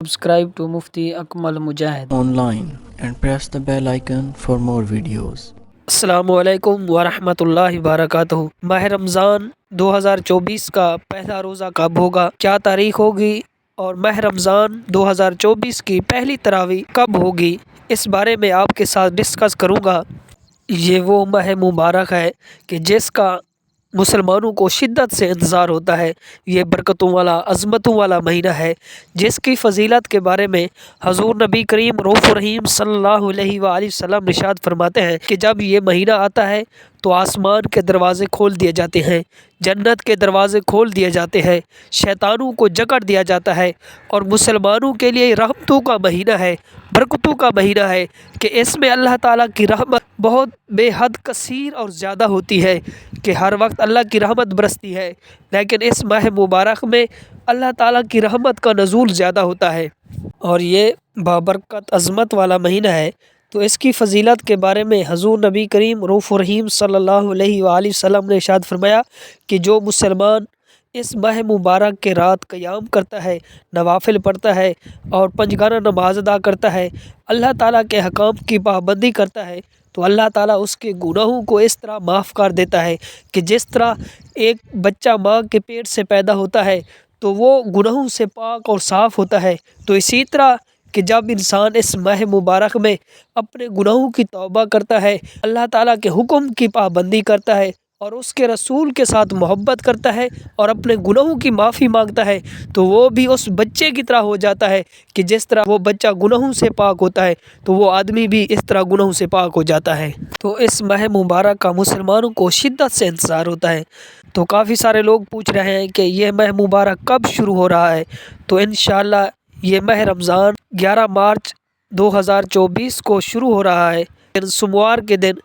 Subscribe to Mufti Akmal Mujahid online and press the bell icon for more videos. السلام علیکم ورحمۃ اللہ وبرکاتہ۔ ماہ رمضان 2024 کا پہلا روزہ کب ہوگا، کیا تاریخ ہوگی، اور ماہ رمضان 2024 کی پہلی تراویح کب ہوگی، اس بارے میں آپ کے ساتھ ڈسکس کروں گا۔ یہ وہ ماہ مبارک ہے کہ جس کا مسلمانوں کو شدت سے انتظار ہوتا ہے۔ یہ برکتوں والا، عظمتوں والا مہینہ ہے، جس کی فضیلت کے بارے میں حضور نبی کریم رؤوف الرحیم صلی اللہ علیہ وآلہ وسلم ارشاد فرماتے ہیں کہ جب یہ مہینہ آتا ہے تو آسمان کے دروازے کھول دیے جاتے ہیں، جنت کے دروازے کھول دیے جاتے ہیں، شیطانوں کو جکڑ دیا جاتا ہے، اور مسلمانوں کے لیے رحمتوں کا مہینہ ہے، برکتوں کا مہینہ ہے کہ اس میں اللہ تعالیٰ کی رحمت بہت بے حد کثیر اور زیادہ ہوتی ہے کہ ہر وقت اللہ کی رحمت برستی ہے، لیکن اس ماہ مبارک میں اللہ تعالیٰ کی رحمت کا نزول زیادہ ہوتا ہے، اور یہ بابرکت عظمت والا مہینہ ہے۔ تو اس کی فضیلت کے بارے میں حضور نبی کریم رؤوف الرحیم صلی اللہ علیہ وآلہ وسلم نے ارشاد فرمایا کہ جو مسلمان اس ماہ مبارک کے رات قیام کرتا ہے، نوافل پڑھتا ہے اور پنجگانہ نماز ادا کرتا ہے، اللہ تعالیٰ کے حکام کی پابندی کرتا ہے، تو اللہ تعالیٰ اس کے گناہوں کو اس طرح معاف کر دیتا ہے کہ جس طرح ایک بچہ ماں کے پیٹ سے پیدا ہوتا ہے تو وہ گناہوں سے پاک اور صاف ہوتا ہے، تو اسی طرح کہ جب انسان اس ماہ مبارک میں اپنے گناہوں کی توبہ کرتا ہے، اللہ تعالیٰ کے حکم کی پابندی کرتا ہے اور اس کے رسول کے ساتھ محبت کرتا ہے اور اپنے گناہوں کی معافی مانگتا ہے، تو وہ بھی اس بچے کی طرح ہو جاتا ہے کہ جس طرح وہ بچہ گناہوں سے پاک ہوتا ہے تو وہ آدمی بھی اس طرح گناہوں سے پاک ہو جاتا ہے۔ تو اس ماہ مبارک کا مسلمانوں کو شدت سے انتظار ہوتا ہے۔ تو کافی سارے لوگ پوچھ رہے ہیں کہ یہ ماہ مبارک کب شروع ہو رہا ہے، تو انشاءاللہ یہ ماہ رمضان 11 مارچ 2024 کو شروع ہو رہا ہے، سوموار کے دن،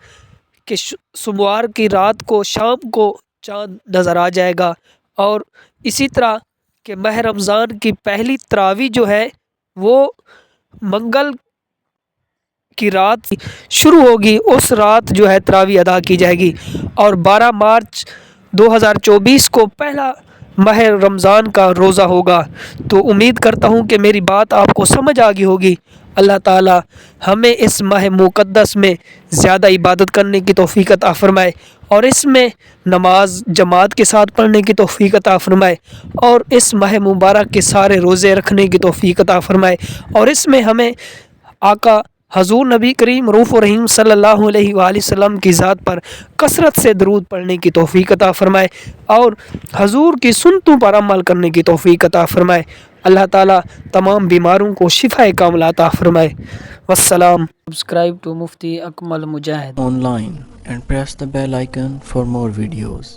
کہ سوموار کی رات کو شام کو چاند نظر آ جائے گا، اور اسی طرح کہ ماہ رمضان کی پہلی تراویح جو ہے وہ منگل کی رات شروع ہوگی، اس رات جو ہے تراویح ادا کی جائے گی، اور 12 مارچ 2024 کو پہلا ماہ رمضان کا روزہ ہوگا۔ تو امید کرتا ہوں کہ میری بات آپ کو سمجھ آ گئی ہوگی۔ اللہ تعالی ہمیں اس ماہ مقدس میں زیادہ عبادت کرنے کی توفیق عطا فرمائے، اور اس میں نماز جماعت کے ساتھ پڑھنے کی توفیق عطا فرمائے، اور اس ماہ مبارک کے سارے روزے رکھنے کی توفیق عطا فرمائے، اور اس میں ہمیں آقا حضور نبی کریم رؤوف الرحیم صلی اللہ علیہ وآلہ وسلم کی ذات پر کثرت سے درود پڑھنے کی توفیق عطا فرمائے، اور حضور کی سنتوں پر عمل کرنے کی توفیق عطا فرمائے۔ اللہ تعالیٰ تمام بیماروں کو شفا کامل عطا فرمائے۔ والسلام۔ Subscribe to Mufti Akmal Mujahid Online and press the bell icon for more videos.